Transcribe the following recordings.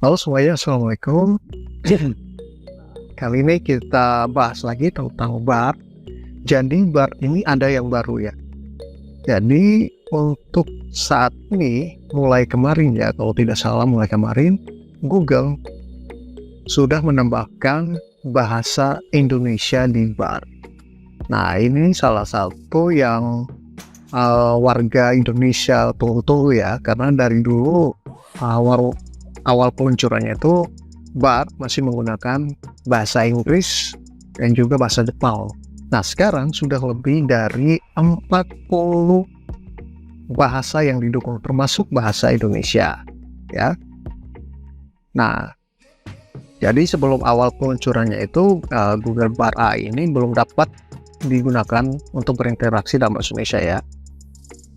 Halo semuanya, assalamualaikum. Kali ini kita bahas lagi tentang bar. Jadi bar ini ada yang baru ya. Jadi untuk saat ini, mulai kemarin ya, kalau tidak salah mulai kemarin, Google sudah menambahkan bahasa Indonesia di bar. Nah ini salah satu yang warga Indonesia tunggu-tunggu ya, karena dari dulu awal peluncurannya itu bar masih menggunakan bahasa Inggris dan juga bahasa Jepang. Nah sekarang sudah lebih dari 40 bahasa yang didukung termasuk bahasa Indonesia ya. Nah jadi sebelum awal peluncurannya itu Google Bar AI ini belum dapat digunakan untuk berinteraksi dalam bahasa Indonesia ya.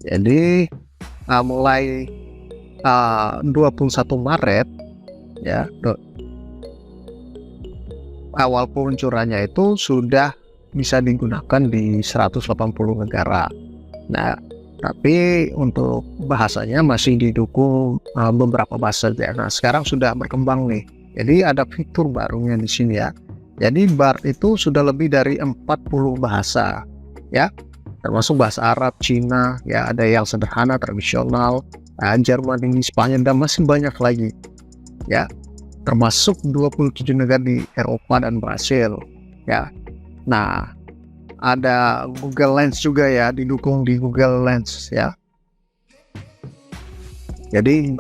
Jadi mulai 21 Maret ya, awal peluncurannya itu sudah bisa digunakan di 180 negara. Nah, tapi untuk bahasanya masih didukung beberapa bahasa ya. Nah, sekarang sudah berkembang nih. Jadi ada fitur barunya di sini ya. Jadi bar itu sudah lebih dari 40 bahasa ya. Termasuk bahasa Arab, Cina, ya ada yang sederhana, tradisional, Jerman, Inggris, Spanyol, dan masih banyak lagi ya, termasuk 27 negara di Eropa dan Brasil ya. Nah ada Google Lens juga ya, didukung di Google Lens ya. Jadi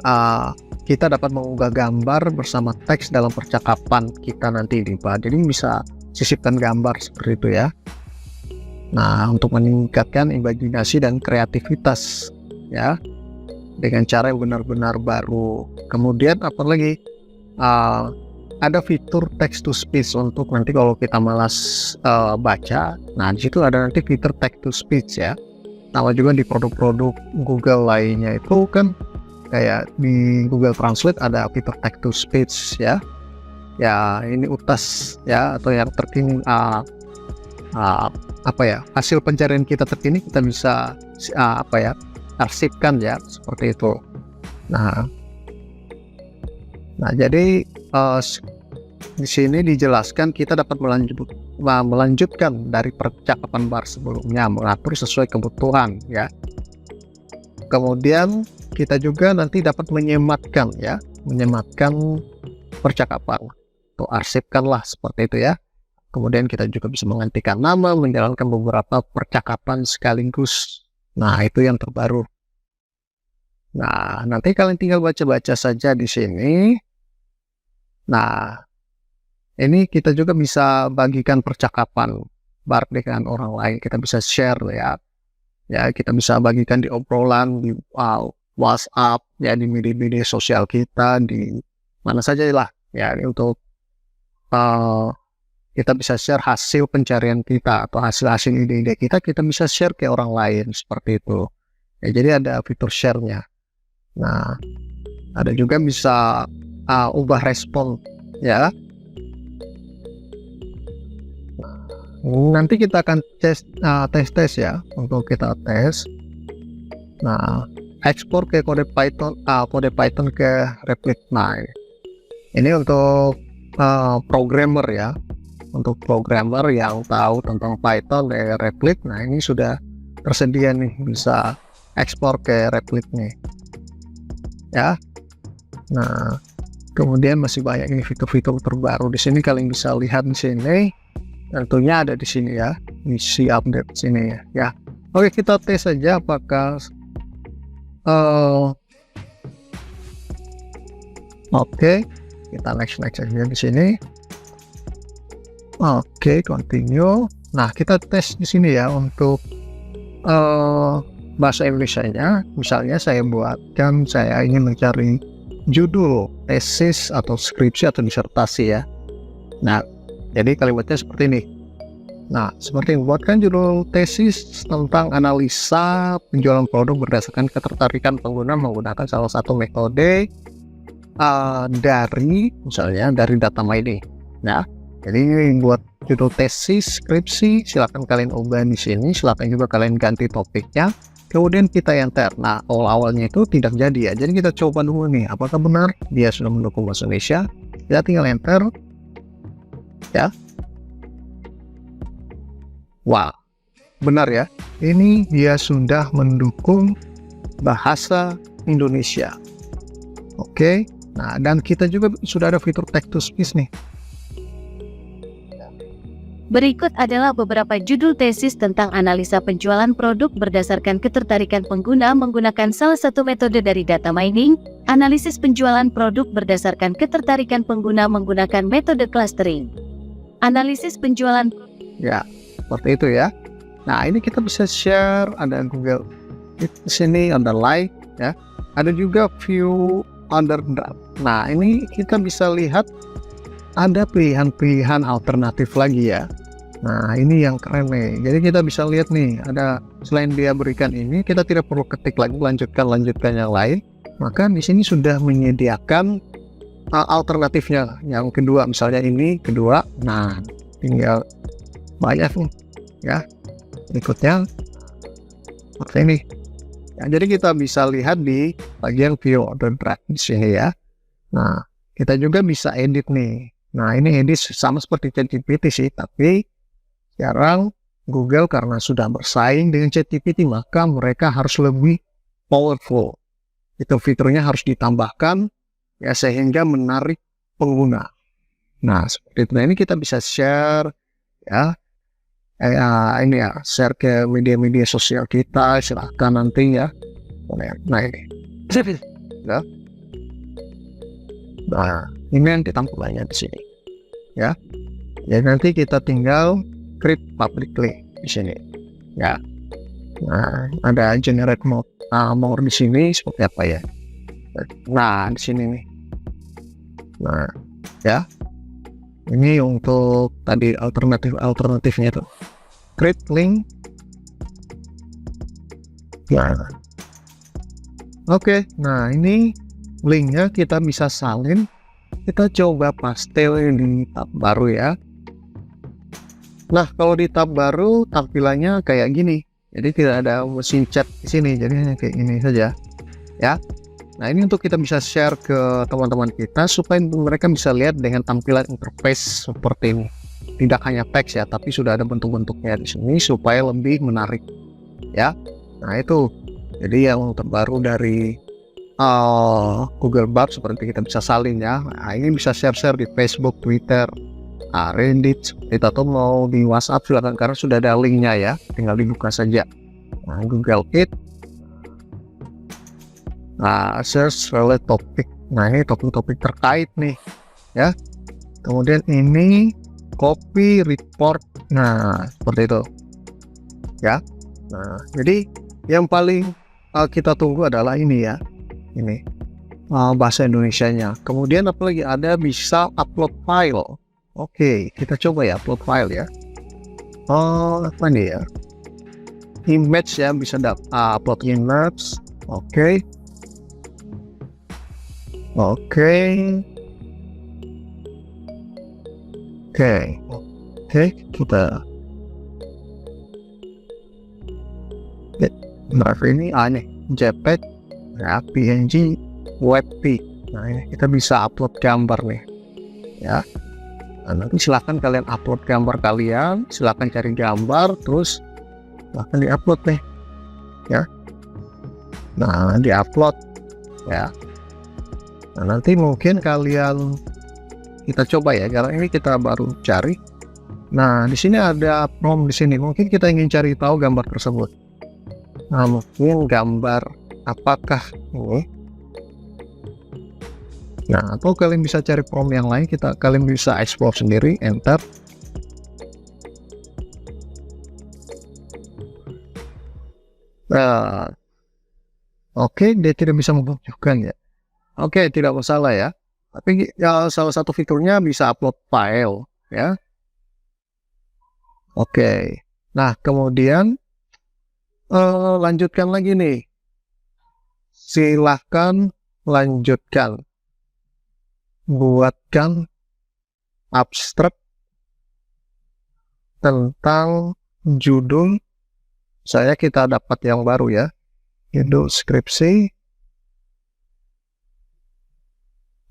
kita dapat mengunggah gambar bersama teks dalam percakapan kita nanti di bar. Jadi bisa sisipkan gambar seperti itu ya. Nah untuk meningkatkan imajinasi dan kreativitas ya, dengan cara yang benar-benar baru. Kemudian apalagi ada fitur text to speech untuk nanti kalau kita malas baca. Nah disitu ada nanti fitur text to speech ya. Sama juga di produk-produk Google lainnya itu kan kayak di Google Translate ada fitur text to speech ya. Ya ini UTAS ya, atau yang terkini hasil pencarian kita terkini kita bisa arsipkan ya, seperti itu. Nah jadi di sini dijelaskan kita dapat melanjutkan dari percakapan bar sebelumnya, mengatur sesuai kebutuhan ya. Kemudian kita juga nanti dapat menyematkan percakapan atau arsipkan lah, seperti itu ya. Kemudian kita juga bisa menggantikan nama, menjalankan beberapa percakapan sekaligus. Nah itu yang terbaru. Nah, nanti kalian tinggal baca-baca saja di sini. Nah, ini kita juga bisa bagikan percakapan bar dengan orang lain. Kita bisa share ya. Ya, kita bisa bagikan di obrolan, di WhatsApp, ya di media-media sosial kita, di mana saja lah. Ya, ini untuk kita bisa share hasil pencarian kita atau hasil-hasil ide-ide kita bisa share ke orang lain, seperti itu. Ya, jadi ada fitur share-nya. Nah, ada juga bisa ubah respon ya. Nanti kita akan tes ya, untuk kita tes. Nah, ekspor ke kode Python ke Replit. Nah, ini untuk programmer ya, untuk programmer yang tahu tentang Python dan Replit. Nah, ini sudah tersedia nih, bisa ekspor ke Replit nih ya. Nah kemudian masih banyak ini fitur-fitur terbaru di sini, kalian bisa lihat di sini. Tentunya ada di sini ya, misi update sini ya. Oke, kita tes saja apakah oke, kita next aja di sini. Oke, continue. Nah kita tes di sini ya untuk bahasa Indonesia-nya. Misalnya saya ingin mencari judul tesis atau skripsi atau disertasi ya. Nah jadi kalimatnya seperti ini. Nah seperti ini, buatkan judul tesis tentang analisa penjualan produk berdasarkan ketertarikan pengguna menggunakan salah satu metode dari data mining. Nah jadi buat judul tesis skripsi, silakan kalian ubah di sini. Silakan juga kalian ganti topiknya, kemudian kita enter. Nah, awal-awalnya itu tidak jadi ya. Jadi kita coba dulu nih, apakah benar dia sudah mendukung bahasa Indonesia. Kita tinggal enter, ya. Wah, benar ya. Ini dia sudah mendukung bahasa Indonesia. Oke. Nah, dan kita juga sudah ada fitur text to speech nih. Berikut adalah beberapa judul tesis tentang analisa penjualan produk berdasarkan ketertarikan pengguna menggunakan salah satu metode dari data mining, analisis penjualan produk berdasarkan ketertarikan pengguna menggunakan metode clustering. Analisis penjualan. Ya, seperti itu ya. Nah, ini kita bisa share, ada Google di sini, ada like, ya. Ada juga view under draft. Nah, ini kita bisa lihat ada pilihan-pilihan alternatif lagi ya. Nah, ini yang keren nih. Jadi kita bisa lihat nih, ada selain dia berikan ini, kita tidak perlu ketik lagi lanjutkan yang lain. Maka di sini sudah menyediakan alternatifnya. Yang kedua, misalnya ini kedua. Nah, tinggal banyak nih, ya. Berikutnya seperti ini. Ya, jadi kita bisa lihat di bagian view order draft di sini ya. Nah, kita juga bisa edit nih. Nah, ini edit sama seperti ChatGPT sih, tapi sekarang Google karena sudah bersaing dengan ChatGPT, maka mereka harus lebih powerful. Itu fiturnya harus ditambahkan ya sehingga menarik pengguna. Nah, seperti itu. Nah, ini kita bisa share ya. Ini ya, share ke media-media sosial kita, silahkan nanti ya. Nah, ini. Ya. Nah, ini yang tampilannya di sini. Ya. Jadi nanti kita tinggal create publicly di sini. Ya. Nah, ada generate more di sini seperti apa ya? Nah, di sini nih. Nah, ya. Ini untuk tadi alternatifnya itu. Create link. Nah. Oke, nah ini linknya kita bisa salin. Kita coba paste di tab baru ya. Nah, kalau di tab baru tampilannya kayak gini. Jadi tidak ada mesin chat di sini. Jadi hanya kayak gini saja. Ya. Nah, ini untuk kita bisa share ke teman-teman kita supaya mereka bisa lihat dengan tampilan interface seperti ini. Tidak hanya teks ya, tapi sudah ada bentuk-bentuknya di sini supaya lebih menarik. Ya. Nah, itu. Jadi yang terbaru dari Google Bard seperti kita bisa salin ya. Nah, ini bisa share-share di Facebook, Twitter, Reddit, atau mau di WhatsApp silakan karena sudah ada linknya ya. Tinggal dibuka saja. Nah, Google It. Nah, search related topik. Nah, ini topik-topik terkait nih ya. Kemudian ini copy report. Nah, seperti itu ya. Nah, jadi yang paling kita tunggu adalah ini ya, ini bahasa Indonesianya. Kemudian apalagi ada bisa upload file. Oke, kita coba ya upload file ya. Apa nih ya, image ya, bisa upload image. Oke. Kita ini aneh JPEG ya, PNG, WebP. Nah, ini kita bisa upload gambar nih ya. Nah, nanti silahkan kalian upload gambar kalian, silahkan cari gambar terus silahkan diupload nih ya. Nah, diupload ya. Nah, nanti mungkin kalian kita coba ya, karena ini kita baru cari. Nah, di sini ada prompt di sini. Mungkin kita ingin cari tahu gambar tersebut. Nah, mungkin gambar apakah ini? Nah, atau kalian bisa cari prompt yang lain. Kalian bisa explore sendiri, enter. Nah, oke, dia tidak bisa menunjukkan ya. Oke, tidak masalah ya. Tapi ya, salah satu fiturnya bisa upload file ya. Oke. Nah, kemudian lanjutkan lagi nih. Silahkan lanjutkan. Buatkan abstrak tentang judul. Kita dapat yang baru ya. judul skripsi.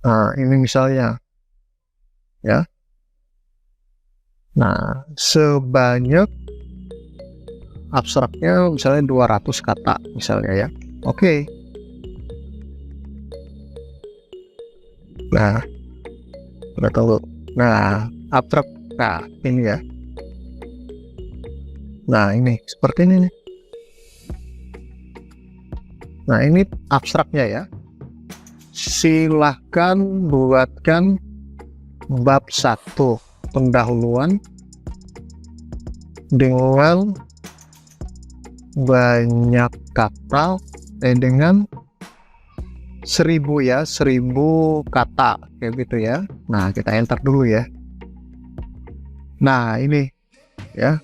Nah, ini misalnya, ya. Nah, sebanyak abstraknya misalnya 200 kata, misalnya ya. Oke. Nah, udah tahu. Nah, abstrak. Nah, ini ya. Nah, ini seperti ini nih. Nah, ini abstraknya ya. Silahkan buatkan bab 1 pendahuluan dengan banyak kata, dengan 1000 ya, 1000 kata kayak gitu ya. Nah, kita enter dulu ya. Nah, ini ya,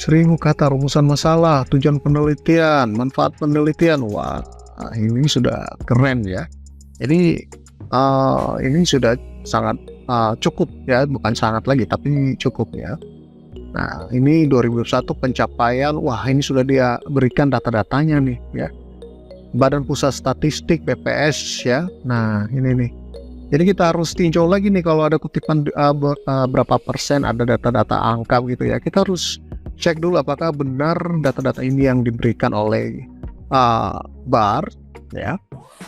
1000 kata, rumusan masalah, tujuan penelitian, manfaat penelitian. Wah, ini sudah keren ya. Jadi ini sudah sangat cukup ya, bukan sangat lagi tapi cukup ya. Nah, ini 2021 pencapaian. Wah, ini sudah dia berikan data-datanya nih ya. Badan Pusat Statistik BPS ya. Nah, ini nih. Jadi kita harus tinjau lagi nih kalau ada kutipan berapa persen, ada data-data angka gitu ya. Kita harus cek dulu apakah benar data-data ini yang diberikan oleh BAR ya,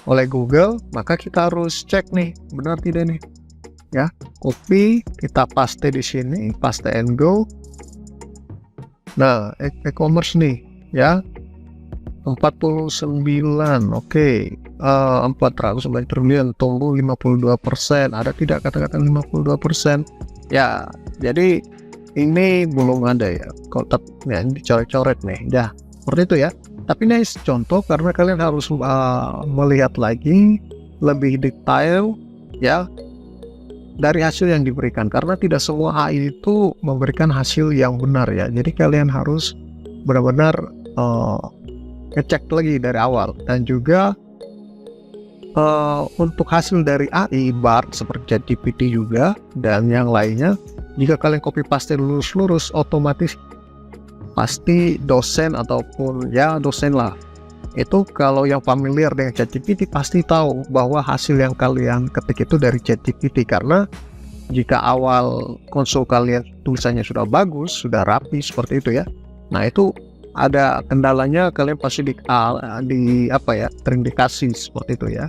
oleh Google. Maka kita harus cek nih, benar tidak nih ya. Copy, kita paste di sini, paste and go. Nah, e-commerce nih ya, 49, oke. 409 triliun, tumbuh 52%. Ada tidak kata-kata 52%? Ya, jadi ini belum ada ya. Kotak ya, ini dicoret-coret nih. Ya, seperti itu ya. Tapi ini contoh karena kalian harus melihat lagi lebih detail ya dari hasil yang diberikan, karena tidak semua AI itu memberikan hasil yang benar ya. Jadi kalian harus benar-benar ngecek lagi dari awal. Dan juga untuk hasil dari AI BART seperti ChatGPT juga dan yang lainnya, jika kalian copy paste lurus-lurus, otomatis pasti dosen ataupun ya dosen lah itu, kalau yang familiar dengan ChatGPT pasti tahu bahwa hasil yang kalian ketik itu dari ChatGPT. Karena jika awal konsol kalian tulisannya sudah bagus, sudah rapi seperti itu ya, nah itu ada kendalanya, kalian pasti terindikasi seperti itu ya.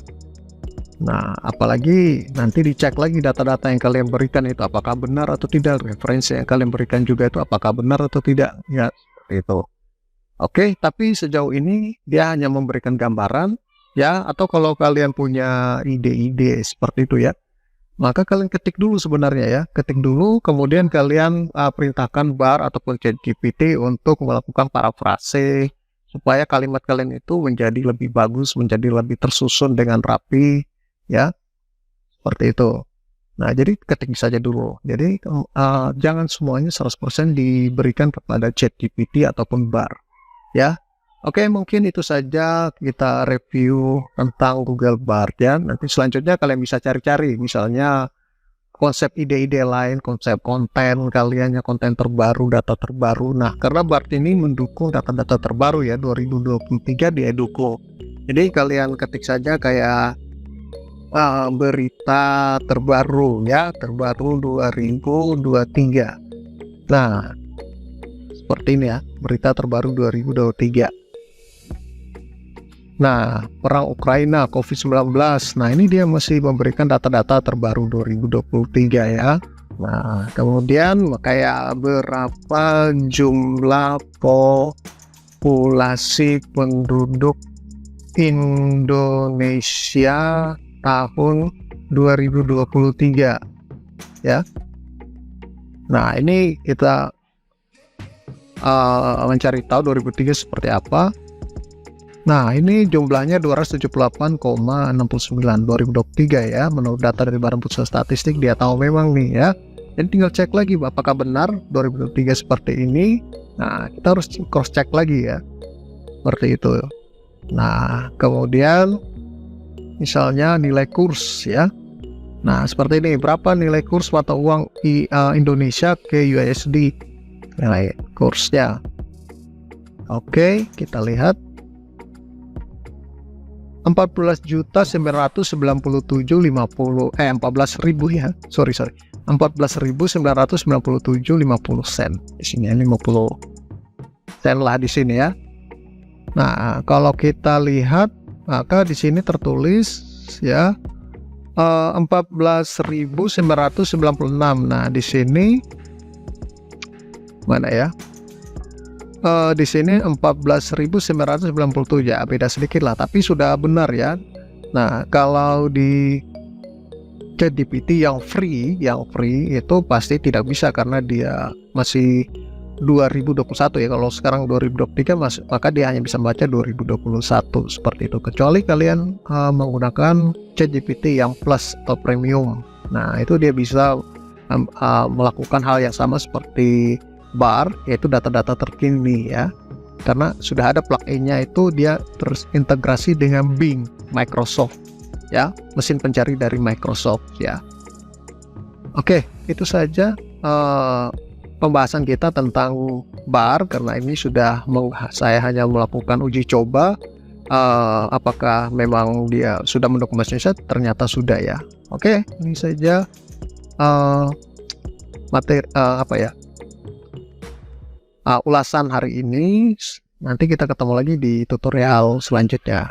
Nah, apalagi nanti dicek lagi data-data yang kalian berikan itu apakah benar atau tidak, referensi yang kalian berikan juga itu apakah benar atau tidak ya, seperti itu. Oke, tapi sejauh ini dia hanya memberikan gambaran ya. Atau kalau kalian punya ide-ide seperti itu ya, maka kalian ketik dulu sebenarnya ya, ketik dulu, kemudian kalian perintahkan BAR ataupun ChatGPT untuk melakukan parafrase supaya kalimat kalian itu menjadi lebih bagus, menjadi lebih tersusun dengan rapi ya, seperti itu. Nah, jadi ketik saja dulu. Jadi jangan semuanya 100% diberikan kepada ChatGPT ataupun BAR ya. Oke, mungkin itu saja kita review tentang Google BART ya. Nanti selanjutnya kalian bisa cari-cari misalnya konsep ide-ide lain, konsep konten kalian ya, konten terbaru, data terbaru. Nah, karena BART ini mendukung data-data terbaru ya, 2023 di Educo. Jadi kalian ketik saja kayak berita terbaru ya, terbaru 2023. Nah, seperti ini ya, berita terbaru 2023. Nah, perang Ukraina, COVID-19. Nah, ini dia masih memberikan data-data terbaru 2023 ya. Nah, kemudian kayak berapa jumlah populasi penduduk Indonesia tahun 2023 ya. Nah, ini kita mencari tahu 2003 seperti apa. Nah, ini jumlahnya 278,69 2023 ya, menurut data dari Badan Pusat Statistik. Dia tahu memang nih ya. Jadi tinggal cek lagi apakah benar 2023 seperti ini. Nah, kita harus cross check lagi ya, seperti itu. Nah, kemudian misalnya nilai kurs ya. Nah, seperti ini, berapa nilai kurs mata uang Indonesia ke USD, nilai kursnya. Oke, kita lihat. 14.997.50 ya. Sorry. 14.997.50 sen. Di sini 50 sen lah di sini ya. Nah, kalau kita lihat maka di sini tertulis ya 14.996. Nah, di sini mana ya? Di sini 14.997 ya, beda sedikit lah, tapi sudah benar ya. Nah, kalau di ChatGPT yang free itu pasti tidak bisa karena dia masih 2021 ya. Kalau sekarang 2023 maka dia hanya bisa baca 2021 seperti itu. Kecuali kalian menggunakan ChatGPT yang plus atau premium. Nah, itu dia bisa melakukan hal yang sama seperti Bard, yaitu data-data terkini ya. Karena sudah ada plugin-nya, itu dia terintegrasi dengan Bing Microsoft ya, mesin pencari dari Microsoft ya. Oke, itu saja pembahasan kita tentang Bard, karena ini saya hanya melakukan uji coba apakah memang dia sudah mendokumentasikan. Ternyata sudah ya. Oke, ini saja ulasan hari ini. Nanti kita ketemu lagi di tutorial selanjutnya.